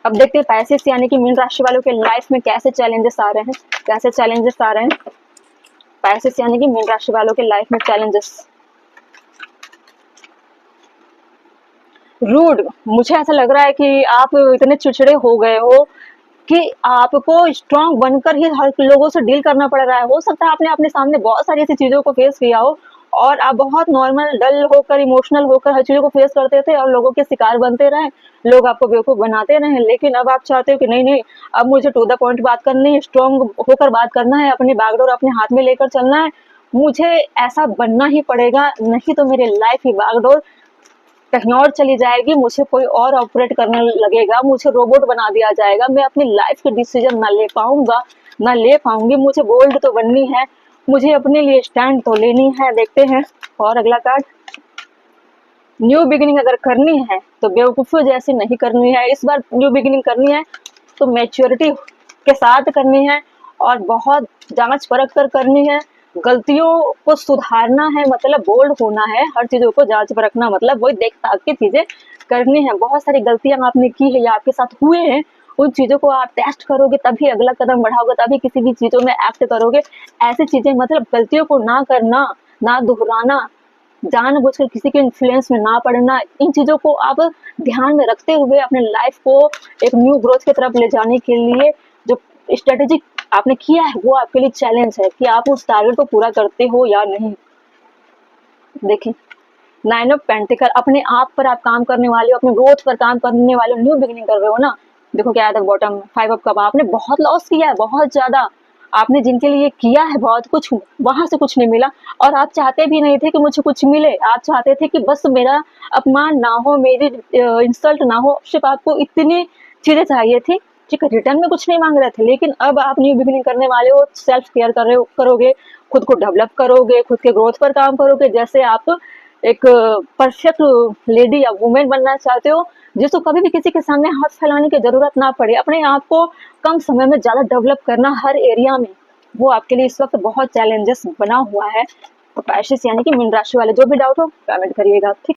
अब देखते हैं पैसेस यानी कि मीन राशि वालों के लाइफ में कैसे चैलेंजेस आ रहे हैं, कैसे चैलेंजेस आ रहे हैं पैसेस यानी कि मीन राशि वालों के लाइफ में चैलेंजेस। रूड, मुझे ऐसा लग रहा है कि आप इतने चिड़चिड़े हो गए हो कि आपको स्ट्रांग बनकर ही हर लोगों से डील करना पड़ रहा है। हो सकता है आपने अपने सामने बहुत सारी ऐसी चीजों को फेस किया हो और आप बहुत नॉर्मल डल होकर इमोशनल होकर हर चीजों को फेस करते थे और लोगों के शिकार बनते रहे, लोग आपको बेवकूफ बनाते रहे। लेकिन अब आप चाहते हो कि नहीं नहीं, अब मुझे टू द पॉइंट बात करनी है, स्ट्रांग होकर बात करना है, अपनी बागडोर अपने हाथ में लेकर चलना है। मुझे ऐसा बनना ही पड़ेगा, नहीं तो मेरी लाइफ ही बागडोर कहीं और चली जाएगी, मुझे कोई और ऑपरेट करने लगेगा, मुझे रोबोट बना दिया जाएगा, मैं अपनी लाइफ के डिसीजन ना ले पाऊंगा, ना ले पाऊंगी। मुझे बोल्ड तो बननी है, मुझे अपने लिए स्टैंड तो लेनी है। देखते हैं और अगला कार्ड। न्यू बिगिनिंग अगर करनी है तो बेवकूफ़ी जैसी नहीं करनी है, इस बार न्यू बिगिनिंग करनी है तो मैच्योरिटी के साथ करनी है और बहुत जांच परख कर करनी है। गलतियों को सुधारना है, मतलब बोल्ड होना है, हर चीजों को जांच परखना मतलब वही देख ताक के चीजें करनी है। बहुत सारी गलतियां आपने की है या आपके साथ हुए हैं, उन चीजों को आप टेस्ट करोगे तभी अगला कदम बढ़ाओगे, तभी किसी भी चीजों में एक्ट करोगे। ऐसी चीजें मतलब गलतियों को ना करना, ना दोहराना, जानबूझकर किसी के इन्फ्लुएंस में ना पड़ना, इन चीजों को आप ध्यान में रखते हुए अपने लाइफ को एक न्यू ग्रोथ की तरफ ले जाने के लिए जो स्ट्रेटेजी आपने किया है वो आपके लिए चैलेंज है कि आप उस टारगेट को पूरा करते हो या नहीं। देखिए 9 ऑफ पेंटिकल, अपने आप पर आप काम करने वाले हो, अपने ग्रोथ पर काम करने वाले हो, न्यू बिगिनिंग कर रहे हो ना। देखो क्या आता है बॉटम 5 ऑफ कप, आपने बहुत लॉस किया है, बहुत ज्यादा। आपने जिनके लिए किया है बहुत कुछ, वहां से कुछ नहीं मिला और आप चाहते भी नहीं थे कि मुझे कुछ मिले। आप चाहते थे कि बस मेरा अपमान ना हो, मेरी इंसल्ट ना हो, सिर्फ आपको इतनी चीजें चाहिए थी। ठीक है, रिटर्न में कुछ नहीं मांग रहे थे। लेकिन अब आप न्यू बिगिनिंग करने वाले हो, सेल्फ केयर कर रहे हो, करोगे, खुद को डेवलप करोगे, खुद के ग्रोथ पर काम करोगे। जैसे आप एक परफेक्ट लेडी या वुमेन बनना चाहते हो जिसको कभी भी किसी के सामने हाथ फैलाने की जरूरत ना पड़े, अपने आप को कम समय में ज्यादा डेवलप करना हर एरिया में, वो आपके लिए इस वक्त बहुत चैलेंजेस बना हुआ है। तो पैशेस यानी कि मीन राशि वाले जो भी डाउट हो कमेंट करिएगा। ठीक।